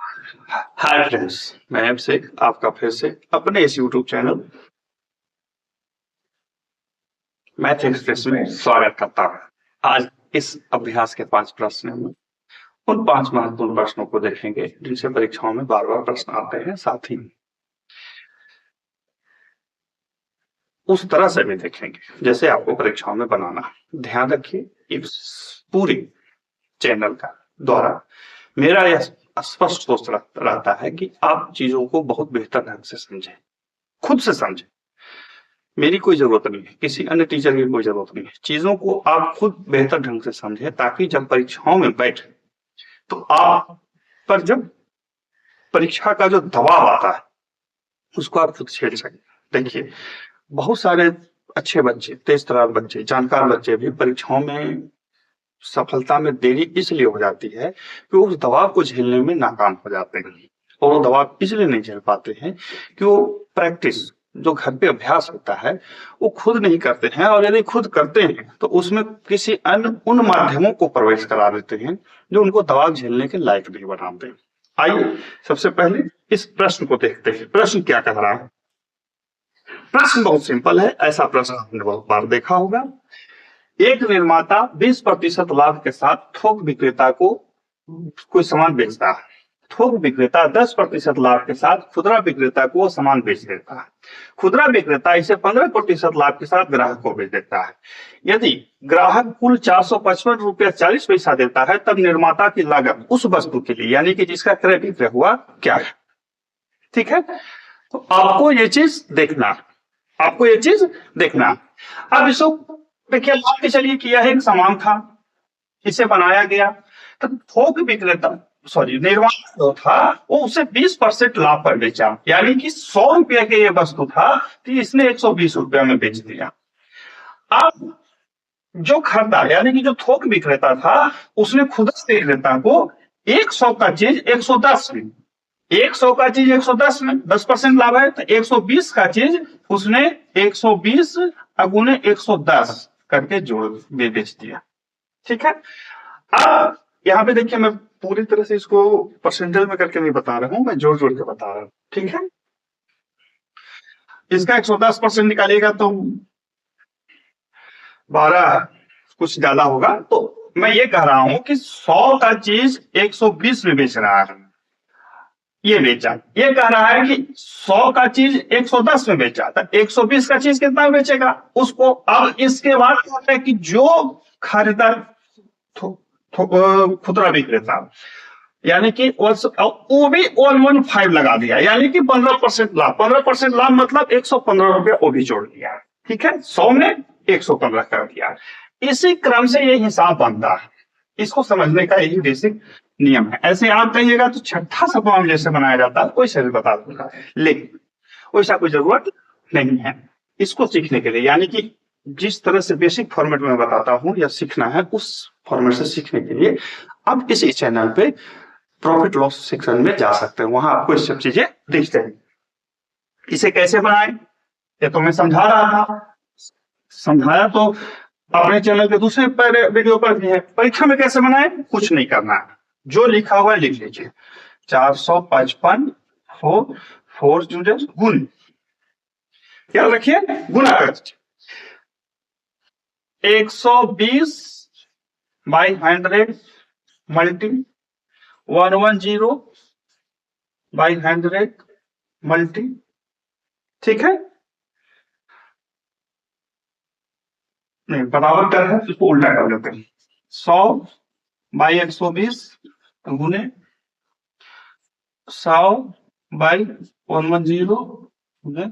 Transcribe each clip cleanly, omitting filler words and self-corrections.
Hi friends, मैं अभिषेक आपका फिर से अपने इस यूट्यूब चैनल मैथमेटिक्स में स्वागत करता हूँ। आज इस अभ्यास के 5 प्रश्न में उन 5 महत्वपूर्ण प्रश्नों को देखेंगे जिनसे परीक्षाओं में बार-बार प्रश्न आते हैं। साथ ही उस तरह से भी देखेंगे जैसे आपको परीक्षाओं में बनाना। ध्यान रखिए, इस पूरी चैनल का द्वारा मेरा यह स्पष्ट सोच रहता है कि आप चीजों को बहुत बेहतर ढंग से समझें, खुद से समझें। मेरी कोई जरूरत नहीं है, किसी अन्य टीचर की कोई जरूरत नहीं है। चीजों को आप खुद बेहतर ढंग से समझें ताकि जब परीक्षाओं में बैठे तो आप पर जब परीक्षा का जो दबाव आता है उसको आप खुद झेल सकें। देखिए, बहुत सारे अच्छे बच्चे, तेज तर्रार बच्चे, जानकार बच्चे भी परीक्षाओं में सफलता में देरी इसलिए हो जाती है कि उस दबाव को झेलने में नाकाम हो जाते हैं। और वो दबाव इसलिए नहीं झेल पाते हैं कि वो प्रैक्टिस, जो घर पे अभ्यास होता है, वो खुद नहीं करते हैं। और यदि खुद करते हैं तो उसमें किसी अन्य उन माध्यमों को प्रवेश करा देते हैं जो उनको दबाव झेलने के लायक नहीं बनाते। आइए सबसे पहले इस प्रश्न को देखते हैं। प्रश्न क्या कह रहा है? प्रश्न बहुत सिंपल है। ऐसा प्रश्न आपने बहुत बार देखा होगा। एक निर्माता 20% लाभ के साथ थोक विक्रेता को कोई सामान बेचता है। थोक विक्रेता 10% लाभ के साथ खुदरा विक्रेता को सामान बेच देता है। खुदरा विक्रेता इसे 15% लाभ के साथ ग्राहक को बेच देता है। यदि ग्राहक कुल 455 रुपया 40 पैसा देता है तब निर्माता की लागत उस वस्तु के लिए, यानी कि जिसका क्रय विक्रय हुआ, क्या है? ठीक है, तो आपको ये चीज देखना, अब इसको देखिए, मान के चलिए कि यह एक सामान था, इसे बनाया गया, तो थोक विक्रेता निर्माता जो था वो उसे 20% लाभ पर बेचा, यानी कि 100 रुपये के ये वस्तु था तो इसने 120 रुपया में बेच दिया। अब जो खरीदा, यानी कि जो थोक विक्रेता था, उसने खुदरा विक्रेता को 100 का चीज 110 में, 100 का चीज 110 में 10% लाभ है, तो 120 का चीज उसने 120 अगुने 110 करके जोड़ बेच दिया। ठीक है, अब यहाँ पे देखिए, मैं पूरी तरह से इसको परसेंटेज में करके नहीं बता रहा हूं, मैं जोड़ जोड़ के बता रहा हूं। ठीक है, इसका 110% निकालिएगा तो 12 कुछ ज्यादा होगा। तो मैं ये कह रहा हूं कि 100 का चीज 120 में बेच रहा है, ये बेचा। ये कह रहा है कि 100 का चीज 110 में बेचा, तो 120 का चीज कितना में बेचेगा उसको। अब इसके बाद कहते हैं कि जो खरीदार खुदरा विक्रेता, यानी कि वो भी 115 लगा दिया, यानी कि 15% लाभ। 15% लाभ मतलब 115 रुपया वो भी जोड़ दिया। ठीक है, 100 में 115 कर दिया। इसी क्रम से ये हिसाब बनता है। इसको समझने का यही बेसिक नियम है। ऐसे आप कहिएगा तो छठा सप्तम जैसे बनाया जाता है, कोई से भी बता दूंगा, लेकिन वैसा कोई जरूरत नहीं है इसको सीखने के लिए। यानी कि जिस तरह से बेसिक फॉर्मेट में बताता हूं या सीखना है, उस फॉर्मेट से सीखने के लिए आप इस चैनल पे प्रॉफिट लॉस सेक्शन में जा सकते हैं, वहां आपको ये सब चीजें दिखते हैं। इसे कैसे बनाएं ये तो मैं समझा रहा था, समझाया तो अपने चैनल के दूसरे वीडियो पर भी है। परीक्षा में कैसे बनाएं? कुछ नहीं करना है, जो लिखा हुआ है लिख लीजिए। 455 4 गुण, क्या रखिए, गुना कर दीजिए। 120 बाई 100 मल्टी 110 बाई 100 मल्टी। ठीक है, नहीं बराबर क्या है, इसको उल्टा कर लेते हैं। 100 बाई 120 गुने 100 बाई 110 गुने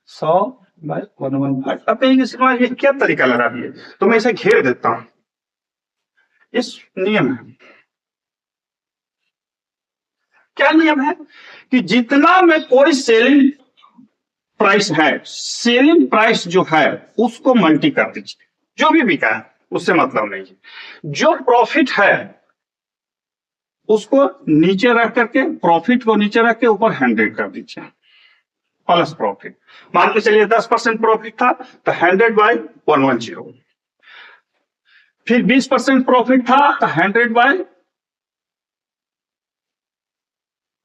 100 बाई 115। अब ये क्या तरीका लगा दिए, तो मैं इसे घेर देता हूं। इस नियम है, क्या नियम है कि जितना में कोई सेलिंग प्राइस है, सेलिंग प्राइस जो है उसको मल्टी कर दीजिए। जो भी बिका है उससे मतलब नहीं है। जो प्रॉफिट है उसको नीचे रख करके, प्रॉफिट को नीचे रख के ऊपर 100 कर दीजिए, प्लस प्रॉफिट। मान के चलिए 10% प्रॉफिट था तो 100 बाई 110। फिर 20% प्रॉफिट था तो 100 बाई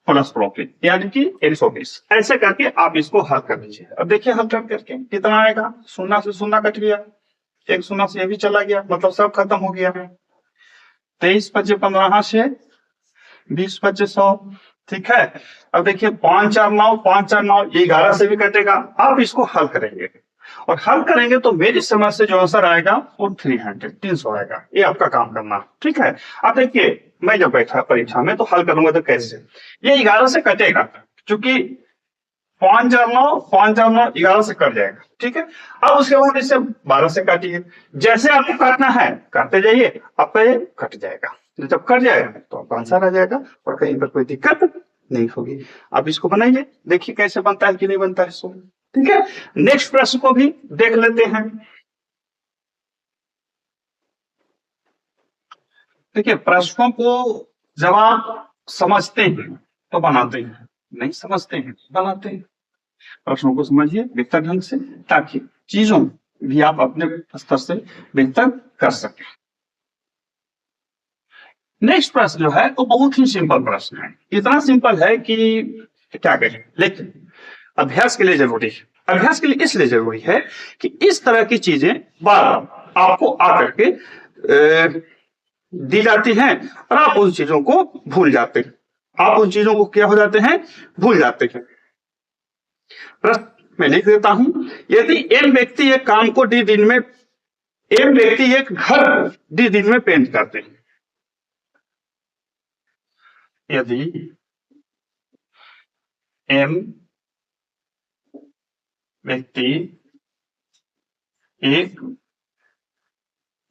प्लस प्रॉफिट यानी कि 120। ऐसे करके आप इसको हल कर लीजिए। अब देखिए हल कर करके कितना आएगा, शून्य से शून्य कट गया, एक शून्य से ये भी चला गया, मतलब सब खत्म हो गया है। 23 पच्चे 15 से 20 पच्चे 100, ठीक है। अब देखिए 5 4 9, 5 4 9, ये 11 से भी कटेगा। आप इसको हल करेंगे और हल करेंगे तो मेरी समझ से जो आंसर आएगा वो 300 आएगा। ये आपका काम करना, ठीक है। अब देखिए मैं जब बैठा परीक्षा में तो हल करूंगा तो कैसे, ये 11 से कटेगा, क्योंकि 5 4 9, 5 4 9 11 से कट जाएगा, ठीक है। अब उसके बाद इसे 12 से काटिए, जैसे आपको काटना है काटते जाइए, आपका ये कट जाएगा। जब कट जाएगा तो आपका आंसर आ जाएगा और कहीं पर कोई दिक्कत नहीं होगी। आप इसको बनाइए, देखिए कैसे बनता है कि नहीं बनता है इसको, ठीक है। नेक्स्ट प्रश्न को भी देख लेते हैं। देखिए प्रश्नों को जब आप समझते हैं तो बनाते हैं, नहीं समझते हैं बनाते हैं। प्रश्नों को समझिए बेहतर ढंग से, ताकि चीजों भी आप अपने स्तर से बेहतर कर सकें। नेक्स्ट प्रश्न जो है वो बहुत ही सिंपल प्रश्न है, इतना सिंपल है कि क्या कहें, लेकिन अभ्यास के लिए जरूरी है। अभ्यास के लिए इसलिए जरूरी है कि इस तरह की चीजें बार बार आपको आकर के दी जाती हैं और आप उन चीजों को भूल जाते हैं। आप उन चीजों को क्या हो जाते हैं, भूल जाते हैं। प्रश्न मैं लिख देता हूं, यदि एम व्यक्ति एक काम को डी दिन में, एम व्यक्ति एक घर डी दिन में पेंट करते हैं। यदि एम व्यक्ति एक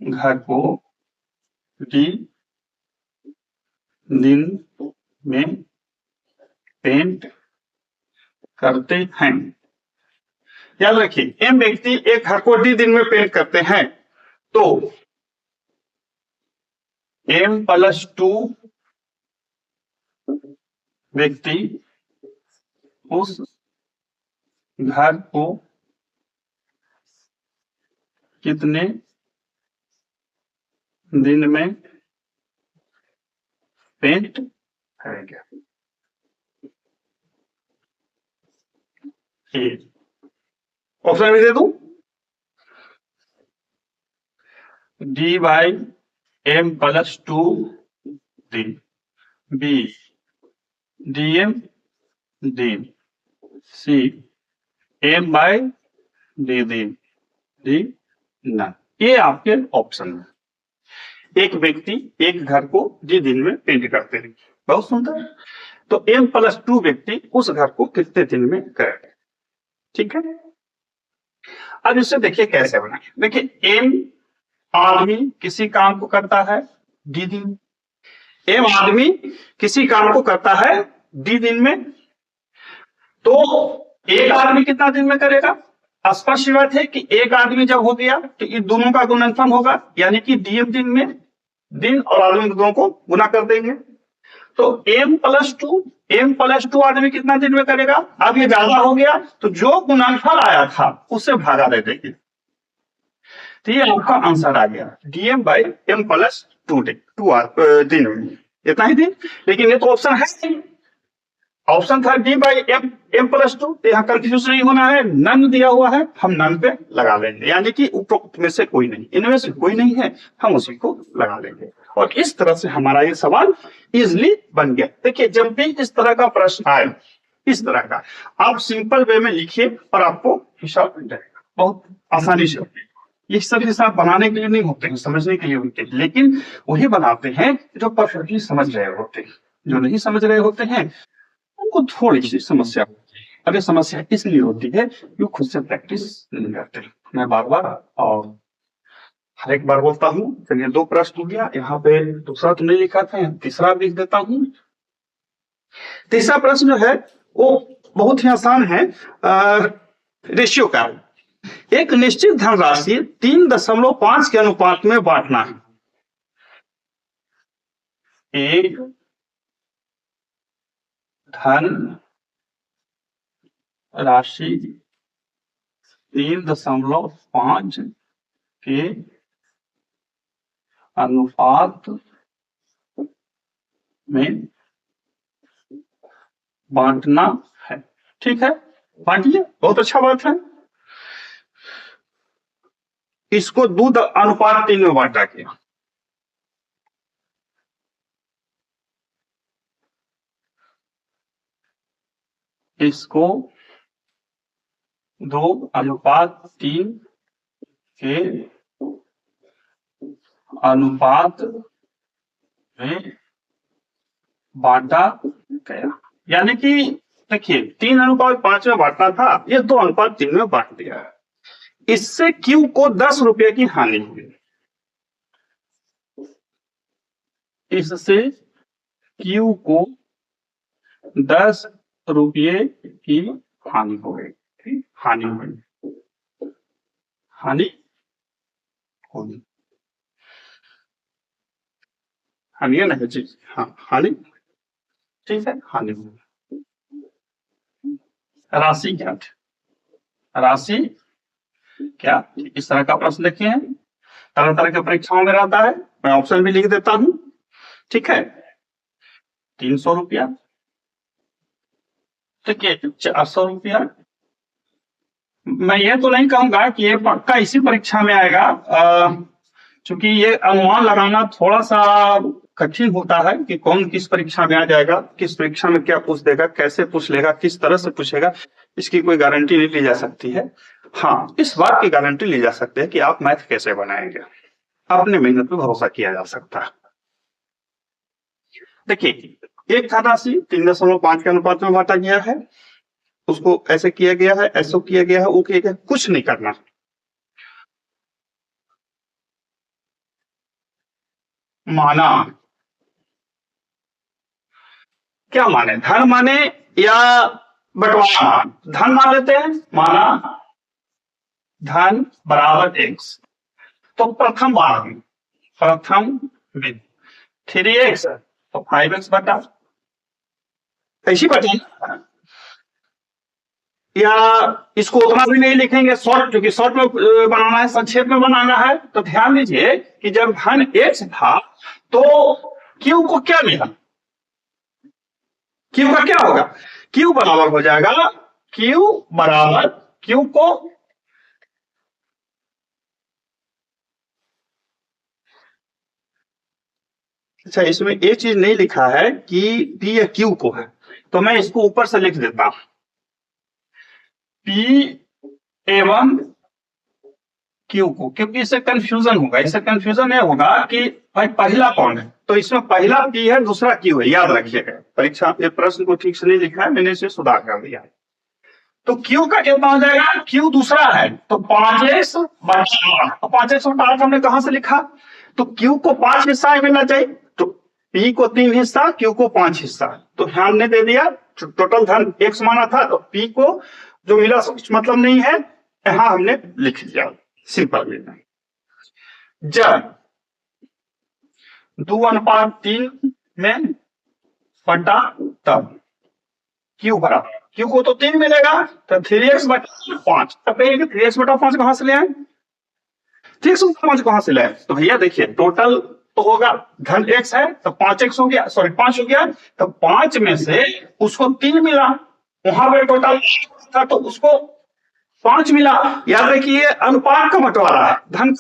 घर को डी दिन में पेंट करते हैं। याद रखिए एम व्यक्ति एक घर को डी दिन में पेंट करते हैं, तो m + 2 व्यक्ति उस घर को कितने दिन में पेंट करेंगे। ऑप्शन भी दे दूं, d/m + 2 दिन, b dm दिन, c m/d दिन, d नन। ये आपके ऑप्शन है। एक व्यक्ति एक घर को डी दिन में पेंट करते हैं, बहुत सुंदर। तो m + 2 व्यक्ति उस घर को कितने दिन में करेंगे, ठीक है। अब इसे देखिए कैसे बनाए। देखिए एम आदमी किसी काम को करता है डी दिन, एम आदमी किसी काम को करता है डी दिन में, तो एक आदमी कितना दिन में करेगा। स्पष्ट बात है कि एक आदमी जब हो गया तो ये दोनों का गुणनफल होगा, यानी कि डीएम दिन में दिन और आदमी दोनों को गुना कर देंगे। तो m + 2 आदमी कितना दिन में करेगा। अब ये ज्यादा हो गया तो जो गुणनफल आया था उससे भागा दे देंगे, तो ये आपका आंसर आ गया dm/m + 2 दिन में, इतना ही दिन। लेकिन ये तो ऑप्शन है नहीं, ऑप्शन था d/m + 2, यहाँ कंफ्यूज नहीं होना है। नन दिया हुआ है, हम नन पे लगा लेंगे, यानी कि उपरोक्त में से कोई नहीं, इनमें से कोई नहीं है, हम उसी को लगा लेंगे। और इस तरह से हमारा ये सवाल इजिली बन गया। देखिए जब भी इस तरह का प्रश्न आए, इस तरह का आप सिंपल वे में लिखिए और आपको हिसाब बन जाएगा बहुत आसानी से। ये सब हिसाब बनाने के लिए नहीं होते हैं, समझने के लिए होते हैं, लेकिन वही बनाते हैं जो परफेक्टली समझ रहे होते हैं। जो नहीं समझ रहे होते हैं उनको थोड़ी सी समस्या होती है। अब ये समस्या इसलिए होती है कि वो खुद से प्रैक्टिस नहीं करते। मैं बार बार और हर एक बार बोलता हूँ। चलिए 2 प्रश्न हो गया, यहाँ पे दूसरा तो नहीं लिखा था, तीसरा लिख देता हूँ। तीसरा प्रश्न जो है वो बहुत ही आसान है, रेशियो का। एक निश्चित धनराशि 3.5 के अनुपात में बांटना है। एक धन राशि 3.5 के अनुपात में बांटना है। ठीक है, बांटिए, बहुत अच्छा बात है। इसको दूध अनुपात 3 में बांटा गया। इसको 2:3 के अनुपात में बांटा गया। यानी कि देखिए 3:5 में बांटना था, ये 2:3 में बांट दिया है। इससे क्यू को 10 रुपए की हानि हुई। इससे क्यू को 10 रुपये की हानि हो गई। हानि हुई, हानि होगी, हानि नहीं चीज, हाँ हानि, ठीक है, हानि हुई। राशि क्या थी? राशि क्या? इस तरह का प्रश्न देखे हैं, तरह तरह के परीक्षाओं में रहता है, मैं ऑप्शन भी लिख देता हूं। ठीक है, 300 रुपया, ठीक है, 400 रुपया। मैं ये तो नहीं कहूंगा कि ये पक्का इसी परीक्षा में आएगा, क्योंकि ये अनुमान लगाना थोड़ा सा कठिन होता है कि कौन किस परीक्षा में आ जाएगा, किस परीक्षा में क्या पूछ देगा, कैसे पूछ लेगा, किस तरह से पूछेगा, इसकी कोई गारंटी नहीं ली जा सकती है। हाँ, इस बात की गारंटी ली जा सकती है कि आप मैथ कैसे बनाएंगे, अपने मेहनत पे भरोसा किया जा सकता है। देखिए, एक था राशि 3.5 के अनुपात में बांटा गया है, उसको ऐसे किया गया है, ऐसा किया गया है, वो किया गया, कुछ नहीं करना। माना, क्या माने, धन माने या बंटवारा? धन मान लेते हैं, माना धन बराबर x, तो प्रथम भाग, प्रथम बिंदु 3x, तो 5x बटा, ऐसी बटा, या इसको उतना भी नहीं लिखेंगे शॉर्ट, क्योंकि शॉर्ट में बनाना है, संक्षेप में बनाना है। तो ध्यान दीजिए कि जब धन x था तो q को क्या मिला, q का क्या होगा, q बराबर हो जाएगा, q बराबर, q को अच्छा, इसमें ये चीज नहीं लिखा है कि p या q को है, तो मैं इसको ऊपर से लिख देता हूं, p एवं q को, क्योंकि इससे कंफ्यूजन होगा। इससे कंफ्यूजन ये होगा कि भाई पहला कौन है, तो इसमें पहला p है, दूसरा q है, याद रखिएगा। परीक्षा में प्रश्न को ठीक से नहीं लिखा है, मैंने इसे सुधार कर दिया है। तो q का कितना हो जाएगा, q दूसरा है, तो 5x बटा 8, तो 5x बटा 8 हमने कहां से लिखा, तो q को 5 हिस्सा मिलना चाहिए, तो p को 3 हिस्सा, q को 5 हिस्सा, तो हमने दे दिया, टोटल धन x माना था, तो p को जो मिला कुछ मतलब नहीं है, यहां हमने लिख दिया, सिंपल वे में। जब 2:3 में बटा, तब q बराबर, q को तो 3 मिलेगा, तो 3x बटा 5, तब 3x बटा 5 कहां से ले आए, 3x बटा 5 कहां से ले आए, तो भैया देखिए टोटल तो होगा, धन x है तो 5x हो गया, सॉरी 5 हो गया, तो 5 में से उसको 3 मिला, वहां पे टोटल था तो उसको 5 मिला। याद रखिए अनुपात का बंटवारा है, धन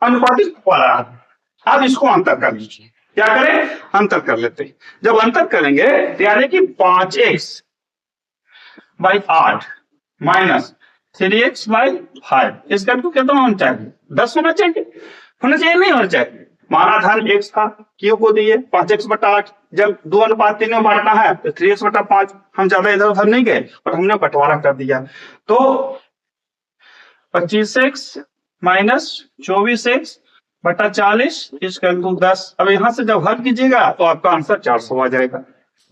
अनुपातिक बंटवारा है। अब इसको अंतर कर लीजिए, क्या करें, अंतर कर लेते हैं। जब अंतर करेंगे तो यानी कि 5x by 8 minus 3x by 5, इसका तो कितना होना चाहिए, 10 होना चाहिए, नहीं होना चाहिए। माना धन x था, q को दिए 5x बटा 8, जब 2:3 में बांटना है तो 3x बटा 5, हम ज्यादा इधर उधर नहीं गए और हमने बंटवारा कर दिया, तो 25x माइनस 24x बटा 40 इसका 10। अब यहां से जब हल कीजिएगा तो आपका आंसर 400 आ जाएगा,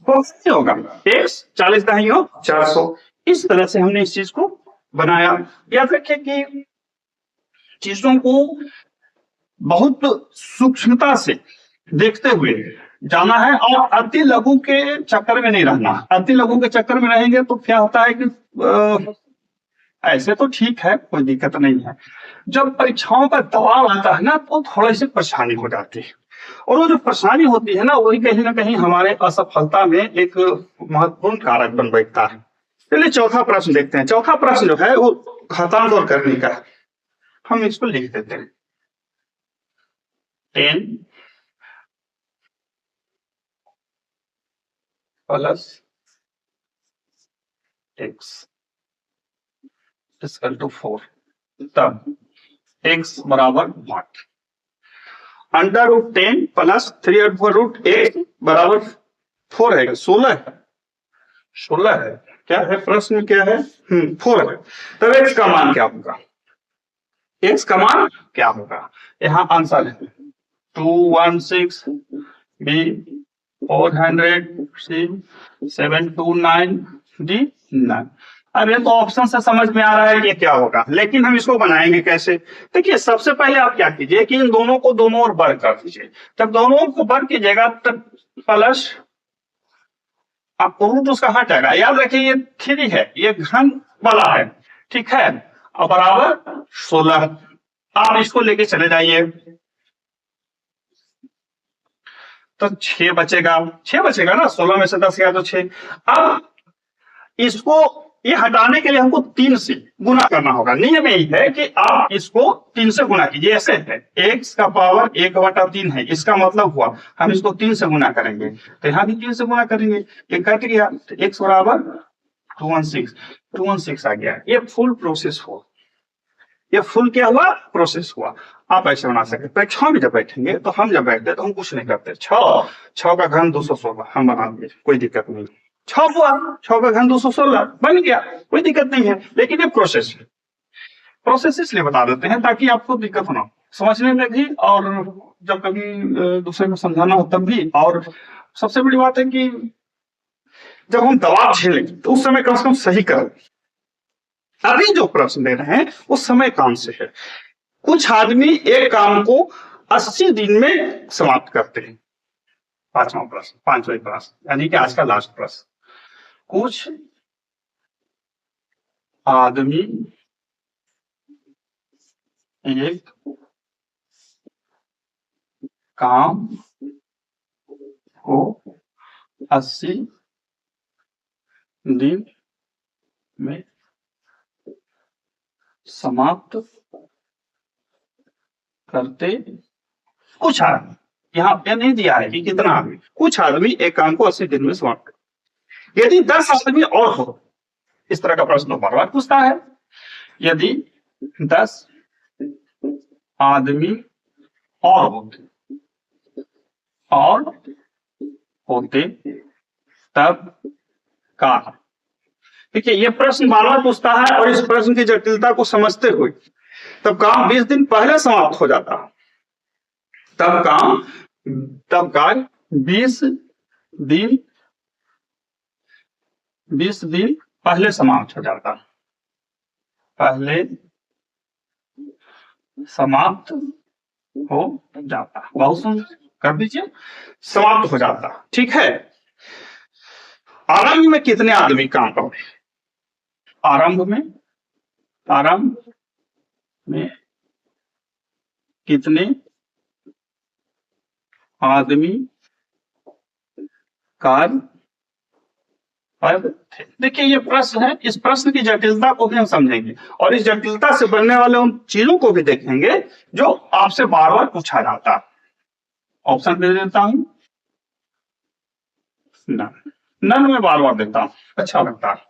होगा x 40 का ही हो 400। इस तरह से हमने इस चीज को बनाया। याद रखिए कि चीजों को बहुत सूक्ष्मता से देखते हुए जाना है, और अति लघु के चक्कर में नहीं रहना। अति लघु के चक्कर में रहेंगे तो क्या होता है कि ऐसे तो ठीक है, कोई दिक्कत नहीं है, जब परीक्षाओं का दबाव आता है ना तो थोड़ी सी परेशानी हो जाती है। और वो जो परेशानी होती है ना, वही कहीं ना कहीं हमारे असफलता में एक महत्वपूर्ण कारक बन बैठता है। चलिए चौथा प्रश्न देखते हैं। चौथा प्रश्न जो है वो घातांक और करने का है। हम इसको लिख देते हैं 10 प्लस x इक्वल टू 4, तब x बराबर 8, अंडर रूट 10 प्लस 3/√x बराबर 4 है, 16 है, 16 है। क्या है प्रश्न में, क्या है? 4 है। तब x का मान क्या होगा? x का मान क्या होगा? यहाँ आंसर है 216 b 400 c 729 d 9। अब ये तो ऑप्शन से समझ में आ रहा है कि क्या होगा, लेकिन हम इसको बनाएंगे कैसे? देखिए सबसे पहले आप क्या कीजिए कि इन दोनों को दोनों ओर वर्ग कर दीजिए। जब दोनों को वर्ग कीजिएगा तब प्लस आपको रूट उसका हट जाएगा। याद रखिए ये 3 है, ये घन वाला है, ठीक है, और बराबर 16। आप इसको लेके चले जाइए तो 6 बचेगा, 6 बचेगा ना, 16 में से 10 गया तो 6। अब इसको ये हटाने के लिए हमको 3 से गुना करना होगा। नियम यही है कि आप इसको 3 से गुना कीजिए। ऐसे है x का पावर 1/3 है, इसका मतलब हुआ हम इसको 3 से गुना करेंगे, तो यहाँ भी 3 से गुना करेंगे, ये कट गया तो x बराबर 216 आ गया। ये फुल प्रोसेस हुआ, ये फुल क्या हुआ? प्रोसेस हुआ। आप ऐसे बना सकते। परीक्षा में जब बैठेंगे तो हम जब बैठते तो हम कुछ नहीं करते, 6 का घन 216 हम बना देंगे, कोई दिक्कत नहीं। 6 हुआ, 6 का घन 216 बन गया, कोई दिक्कत नहीं है। लेकिन ये प्रोसेस है, प्रोसेस इसलिए बता देते हैं ताकि आपको दिक्कत ना हो समझने में भी, और जब कभी दूसरे को समझाना हो तब भी। और सबसे बड़ी बात है कि जब हम दबाव झेलें तो उस समय कम से कम सही करें। अभी जो प्रश्न दे रहे हैं वो समय काम से है। कुछ आदमी एक काम को 80 दिन में समाप्त करते हैं। पांचवा प्रश्न यानी कि आज का लास्ट प्रश्न। कुछ आदमी एक काम को 80 दिन में समाप्त करते। कुछ आदमी, यहाँ पे नहीं दिया है कि कितना आदमी, कुछ आदमी एक काम को 80 दिन में समाप्त करते। यदि 10 आदमी और हो, इस तरह का प्रश्न बार बार पूछता है। यदि 10 आदमी और होते तब का। देखिए ये प्रश्न बार बार पूछता है और इस प्रश्न की जटिलता को समझते हुए तब काम 20 दिन पहले समाप्त हो जाता। तब काम 20 दिन पहले समाप्त हो जाता, पहले समाप्त हो जाता। बहुत सुंदर, कर दीजिए, समाप्त हो जाता, ठीक है। आरंभ में कितने आदमी काम करते? आरंभ में कितने आदमी कार्य थे? देखिए ये प्रश्न है, इस प्रश्न की जटिलता को भी हम समझेंगे और इस जटिलता से बनने वाले उन चीजों को भी देखेंगे जो आपसे बार बार पूछा जाता है। ऑप्शन दे देता हूं, नन में बार बार देता हूं, अच्छा लगता है।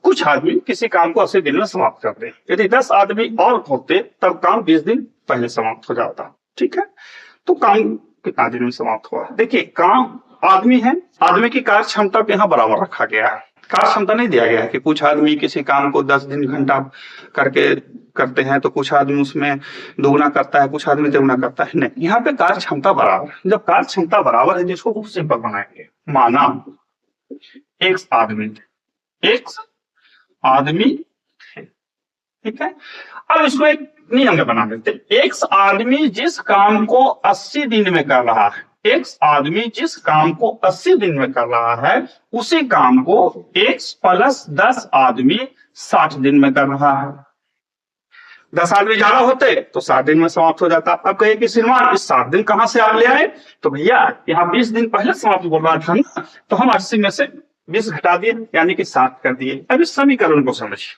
कुछ आदमी किसी काम को 80 दिन में समाप्त करते हैं। यदि 10 आदमी और होते तब काम 20 दिन पहले समाप्त हो जाता, ठीक है। तो काम कितना दिन में समाप्त हुआ? देखिए काम आदमी है, आदमी की कार्य क्षमता को यहाँ बराबर रखा गया है। कार्य क्षमता नहीं दिया गया है कि कुछ आदमी किसी काम को 10 दिन घंटा करते हैं तो कुछ आदमी उसमें दोगुना करता है, कुछ आदमी तिगुना करता है, नहीं। यहाँ पे कार्य क्षमता बराबर। जब कार्य क्षमता बराबर है जिसको खूब सिंपल बनाएंगे, माना एक आदमी, ठीक है। अब इसको एक नियम में बना देते। एक आदमी जिस काम को 80 दिन में कर रहा है, एक आदमी जिस काम को 80 दिन में कर रहा है उसी काम को x + 10 आदमी 60 दिन में कर रहा है। 10 आदमी ज्यादा होते तो 7 दिन में समाप्त हो जाता। अब कहे कि श्रीमान इस 7 दिन कहां से आप ले आए? तो भैया यहाँ 20 दिन पहले समाप्त बोल रहा था ना, तो हम 80 में से 20 घटा दिए, यानी कि 7 कर दिए। अब इस समीकरण को समझिए,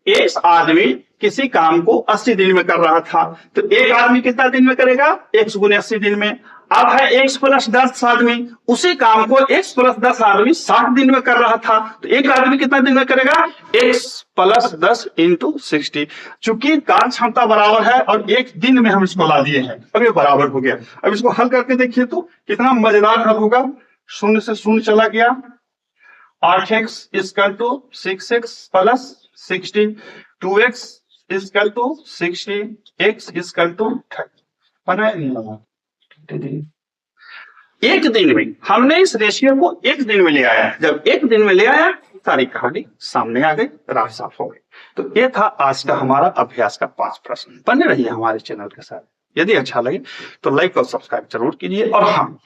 एक आदमी किसी काम को 80 दिन में कर रहा था, तो एक आदमी कितना दिन में करेगा? x गुने 80 दिन में। अब है x प्लस 10 आदमी, उसी काम को x प्लस 10 आदमी 60 दिन में कर रहा था, तो एक आदमी कितना दिन में करेगा? x plus 10 into 60। चूंकि कार्य क्षमता बराबर है और एक दिन में हम इसको ला दिए हैं, अब ये बराबर हो गया। अब इसको हल करके देखिए तो कितना मजेदार हल होगा। शून्य से शून्य चला गया, 8x equal to 6x plus 60, 2x equal to 60, x equal to 30। बनाया एक दिन में, हमने इस रेशियो को एक दिन में ले आया। जब एक दिन में ले आया, सारी कहानी सामने आ गई, राह साफ हो गई। तो ये था आज का हमारा अभ्यास का 5 प्रश्न। बने रहिए हमारे चैनल के साथ। यदि अच्छा लगे तो लाइक और सब्सक्राइब जरूर कीजिए, और हाँ,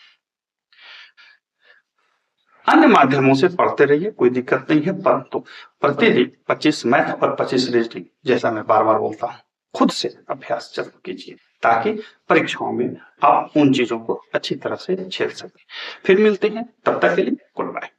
अन्य माध्यमों से पढ़ते रहिए, कोई दिक्कत नहीं है, परंतु प्रतिदिन 25 मैथ और 25 रीजनिंग, जैसा मैं बार बार बोलता हूँ, खुद से अभ्यास जरूर कीजिए, ताकि परीक्षाओं में आप उन चीजों को अच्छी तरह से झेल सकें। फिर मिलते हैं, तब तक के लिए गुड बाय।